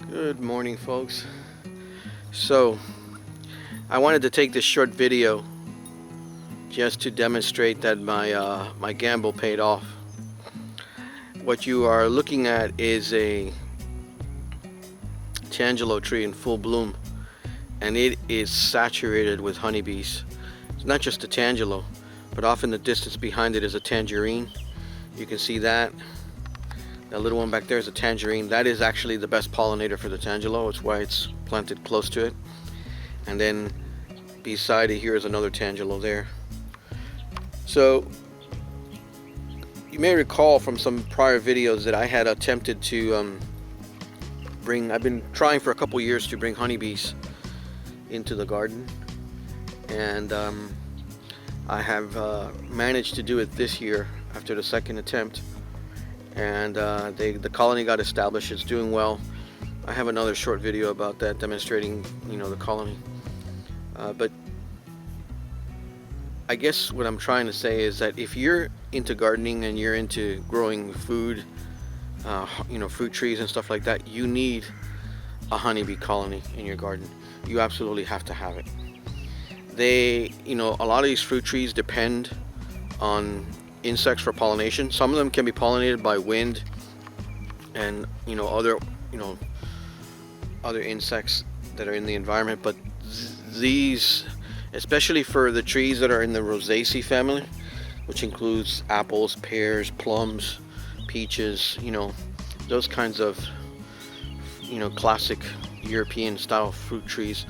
Good morning, folks. So, I wanted to take this short video just to demonstrate that my gamble paid off. What you are looking at is a tangelo tree in full bloom, and it is saturated with honeybees. It's not just a tangelo, but off in the distance behind it is a tangerine. You can see that. That little one back there is a tangerine. That is actually the best pollinator for the tangelo. It's why it's planted close to it. And then beside it here is another tangelo there. So you may recall from some prior videos that I had attempted to I've been trying for a couple years to bring honeybees into the garden, and I have managed to do it this year after the second attempt, and the colony got established. It's doing well. I have another short video about that demonstrating, the colony. But I guess what I'm trying to say is that if you're into gardening and you're into growing food, fruit trees and stuff like that, you need a honeybee colony in your garden. You absolutely have to have it. A lot of these fruit trees depend on insects for pollination. Some of them can be pollinated by wind and other insects that are in the environment, but these, especially for the trees that are in the Rosaceae family, which includes apples, pears, plums, peaches, those kinds of classic European style fruit trees,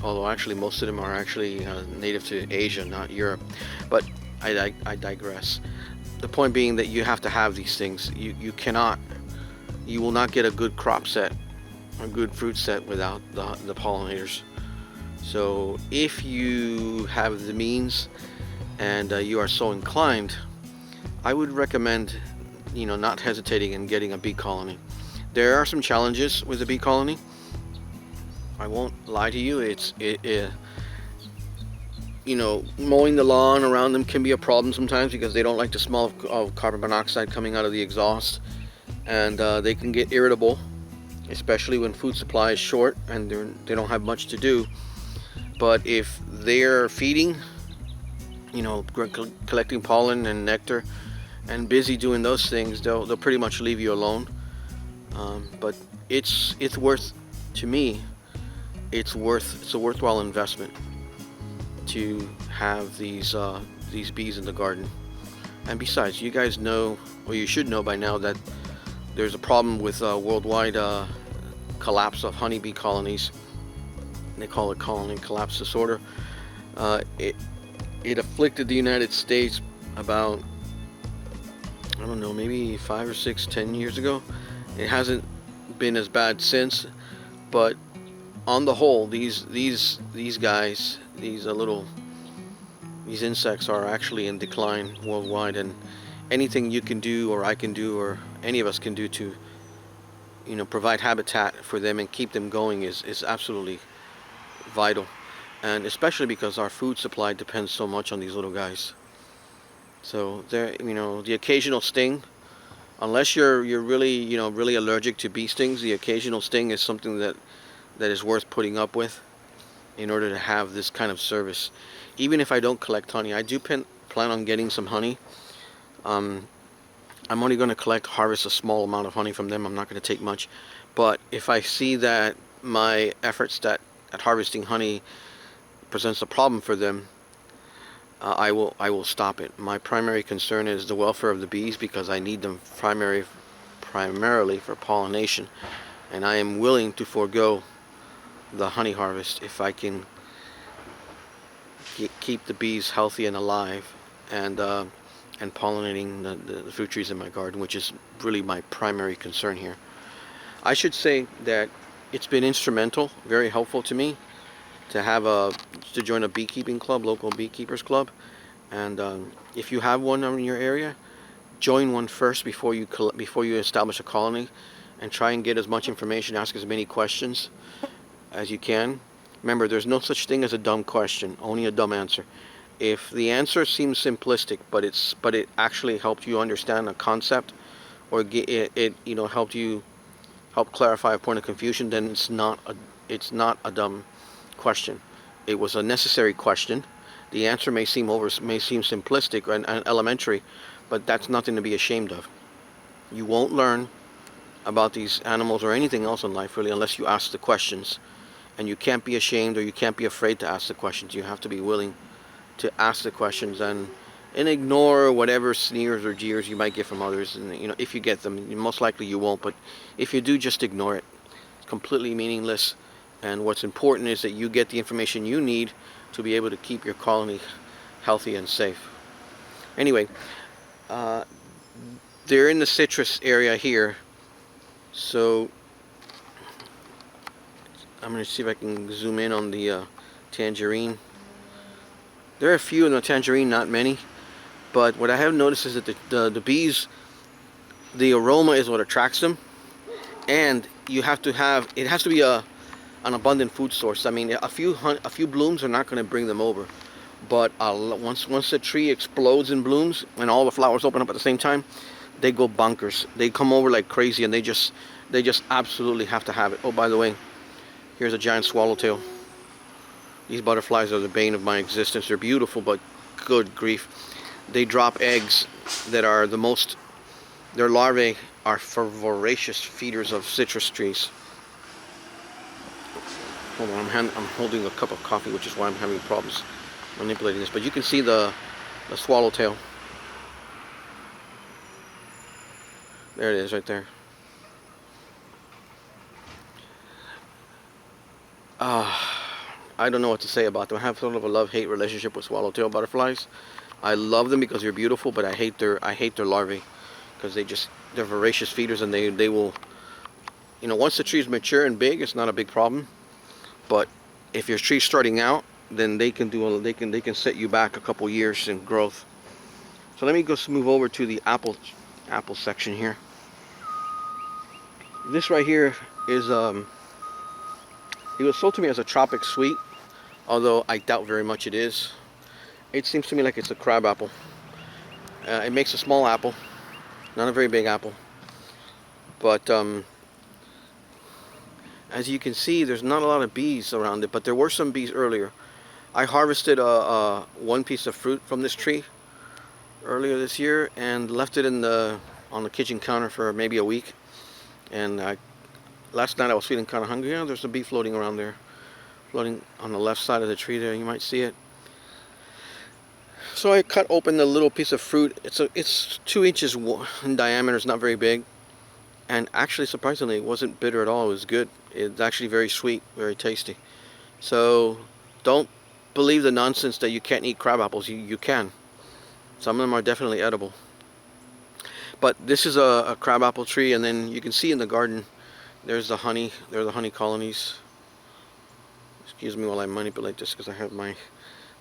although actually most of them are actually native to Asia, not Europe. But I digress. The point being that you have to have these things. You will not get a good crop set, a good fruit set without the pollinators. So if you have the means and you are so inclined, I would recommend not hesitating in getting a bee colony. There are some challenges with the bee colony. I won't lie to you. Mowing the lawn around them can be a problem sometimes because they don't like the smell of carbon monoxide coming out of the exhaust, and they can get irritable, especially when food supply is short and they don't have much to do. But if they're feeding, collecting pollen and nectar and busy doing those things, they'll pretty much leave you alone. But it's worth, to me, it's a worthwhile investment to have these bees in the garden. And besides, you guys know, or you should know by now, that there's a problem with worldwide collapse of honeybee colonies. They call it colony collapse disorder. It afflicted the United States about, I don't know, maybe 5 or 6, 10 years ago. It hasn't been as bad since, but on the whole, these guys, these insects are actually in decline worldwide, and anything you can do, or I can do, or any of us can do to provide habitat for them and keep them going is absolutely vital. And especially because our food supply depends so much on these little guys. So the occasional sting, unless you're really really allergic to bee stings, the occasional sting is something that is worth putting up with in order to have this kind of service. Even if I don't collect honey, I do plan on getting some honey. I'm only going to harvest a small amount of honey from them. I'm not going to take much. But if I see that my efforts at harvesting honey presents a problem for them, I will stop it. My primary concern is the welfare of the bees, because I need them primarily for pollination, and I am willing to forego the honey harvest if I can keep the bees healthy and alive, and pollinating the fruit trees in my garden, which is really my primary concern here. I should say that it's been instrumental, very helpful to me, to join a beekeeping club, local beekeepers club. And if you have one in your area, join one first before you establish a colony, and try and get as much information, ask as many questions as you can. Remember, there's no such thing as a dumb question, only a dumb answer. If the answer seems simplistic, but it actually helped you understand a concept, or it helped you help clarify a point of confusion, then it's not a dumb question. It was a necessary question. The answer may seem simplistic and elementary, but that's nothing to be ashamed of. You won't learn about these animals or anything else in life really unless you ask the questions. And you can't be ashamed or you can't be afraid to ask the questions. You have to be willing to ask the questions and ignore whatever sneers or jeers you might get from others. And if you get them, most likely you won't. But if you do, just ignore it. It's completely meaningless. And what's important is that you get the information you need to be able to keep your colony healthy and safe. Anyway, they're in the citrus area here, so I'm going to see if I can zoom in on the tangerine. There are a few in the tangerine, not many, but what I have noticed is that the bees, the aroma is what attracts them, and it has to be an abundant food source. I mean, a few blooms are not going to bring them over, but once the tree explodes in blooms and all the flowers open up at the same time, they go bonkers. They come over like crazy, and they just absolutely have to have it. Oh, by the way, here's a giant swallowtail. These butterflies are the bane of my existence. They're beautiful, but good grief, they drop eggs that are their larvae are voracious feeders of citrus trees. Hold on, I'm holding a cup of coffee, which is why I'm having problems manipulating this. But you can see the swallowtail. There it is, right there. I don't know what to say about them. I have sort of a love-hate relationship with swallowtail butterflies. I love them because they're beautiful, but I hate their larvae because they're voracious feeders, and they will, once the tree is mature and big, it's not a big problem. But if your tree's starting out, then they can set you back a couple years in growth. So let me go move over to the apple section here. This right here is it was sold to me as a tropic sweet, although I doubt very much it is. It seems to me like it's a crab apple. It makes a small apple, not a very big apple. But as you can see, there's not a lot of bees around it, but there were some bees earlier. I harvested one piece of fruit from this tree earlier this year and left it on the kitchen counter for maybe a week. And last night I was feeling kind of hungry. There's a bee floating around there, floating on the left side of the tree there. You might see it. So I cut open the little piece of fruit. It's 2 inches in diameter. It's not very big. And actually, surprisingly, it wasn't bitter at all. It was good. It's actually very sweet, very tasty. So don't believe the nonsense that you can't eat crab apples. You can. Some of them are definitely edible. But this is a crab apple tree, and then you can see in the garden, there's the honey. There are the honey colonies. Excuse me while I manipulate this because I have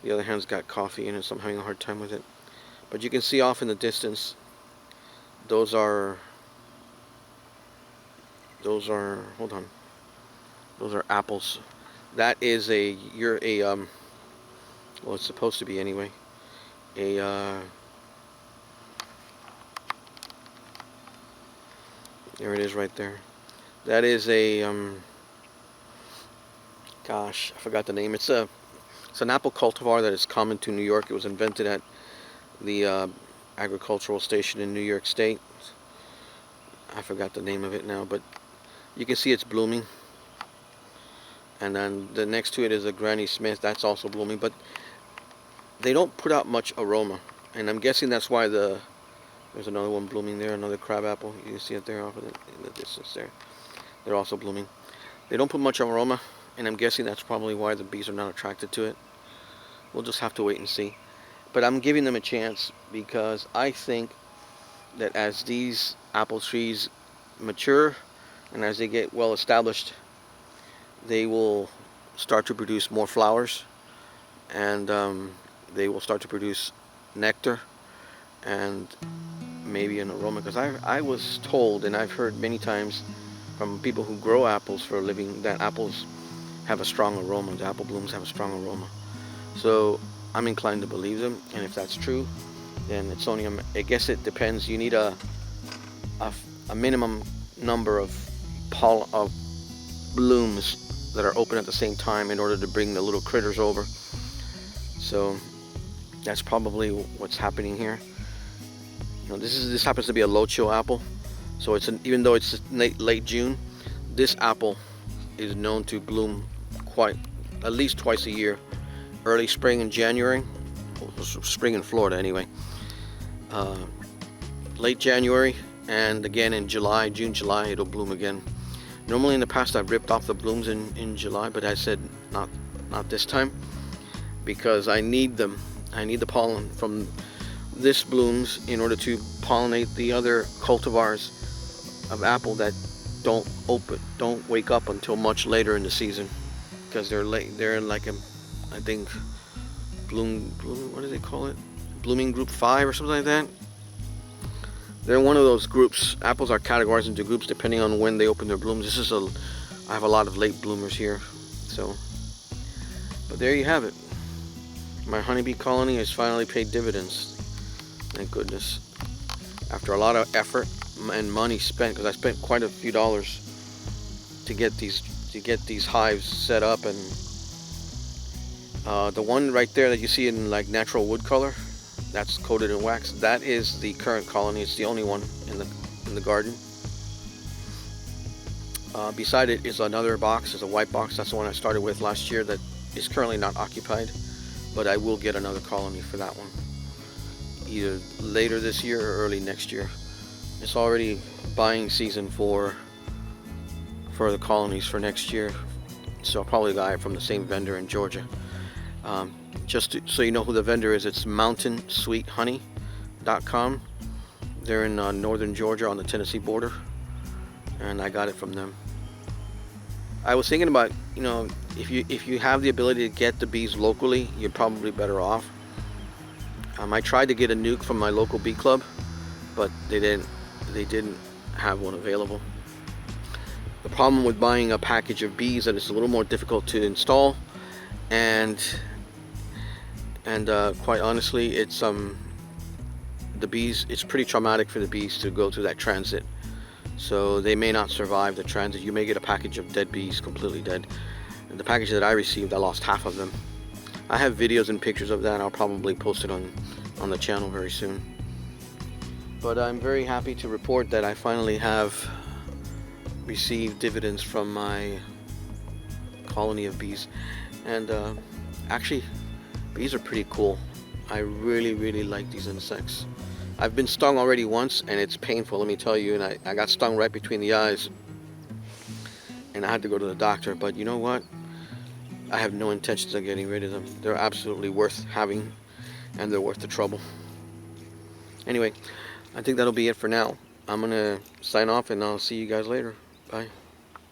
the other hand's got coffee in it, so I'm having a hard time with it. But you can see off in the distance, those are hold on. Those are apples. That is well, it's supposed to be anyway. There it is right there. That is gosh, I forgot the name. It's an apple cultivar that is common to New York. It was invented at the agricultural station in New York State. I forgot the name of it now, but you can see it's blooming. And then the next to it is a Granny Smith. That's also blooming, but they don't put out much aroma. And I'm guessing that's why there's another one blooming there, another crab apple. You can see it there off in the distance there. They're also blooming. They don't put much aroma, and I'm guessing that's probably why the bees are not attracted to it. We'll just have to wait and see. But I'm giving them a chance because I think that as these apple trees mature and as they get well established, they will start to produce more flowers, and they will start to produce nectar and maybe an aroma. Because I was told, and I've heard many times from people who grow apples for a living, that apples have a strong aroma. The apple blooms have a strong aroma. So I'm inclined to believe them, and if that's true, then it's only I guess it depends. You need a minimum number of blooms that are open at the same time in order to bring the little critters over. So that's probably what's happening here. This happens to be a low chill apple, so even though it's late June, this apple is known to bloom quite at least twice a year. Early spring in January, spring in Florida anyway. Late January, and again in June, July, it'll bloom again. Normally in the past I've ripped off the blooms in July, but I said not this time, because I need them. I need the pollen from this blooms in order to pollinate the other cultivars of apple that don't wake up until much later in the season, because they're late. They're in like I think what do they call it? Blooming group 5 or something like that. They're one of those groups. Apples are categorized into groups depending on when they open their blooms. I have a lot of late bloomers here, so. But there you have it. My honeybee colony has finally paid dividends. Thank goodness. After a lot of effort and money spent, because I spent quite a few dollars to get these hives set up, and the one right there that you see in like natural wood color, that's coated in wax. That is the current colony. It's the only one in the garden. Beside it is another box. It's a white box. That's the one I started with last year that is currently not occupied, but I will get another colony for that one, either later this year or early next year. It's already buying season for the colonies for next year, so I'll probably buy it from the same vendor in Georgia. So you know who the vendor is, it's mountainsweethoney.com. They're in northern Georgia on the Tennessee border, and I got it from them. I was thinking about, if you have the ability to get the bees locally, you're probably better off. I tried to get a nuke from my local bee club, but they didn't have one available. The problem with buying a package of bees that it's a little more difficult to install, and quite honestly, it's the bees. It's pretty traumatic for the bees to go through that transit, so they may not survive the transit. You may get a package of dead bees, completely dead. And the package that I received, I lost half of them. I have videos and pictures of that. I'll probably post it on the channel very soon. But I'm very happy to report that I finally have received dividends from my colony of bees, and actually bees are pretty cool. I really like these insects. I've been stung already once, and it's painful, let me tell you, and I got stung right between the eyes, and I had to go to the doctor. But you know what, I have no intentions of getting rid of them. They're absolutely worth having, and they're worth the trouble. Anyway, I think that'll be it for now. I'm gonna sign off, and I'll see you guys later. Bye.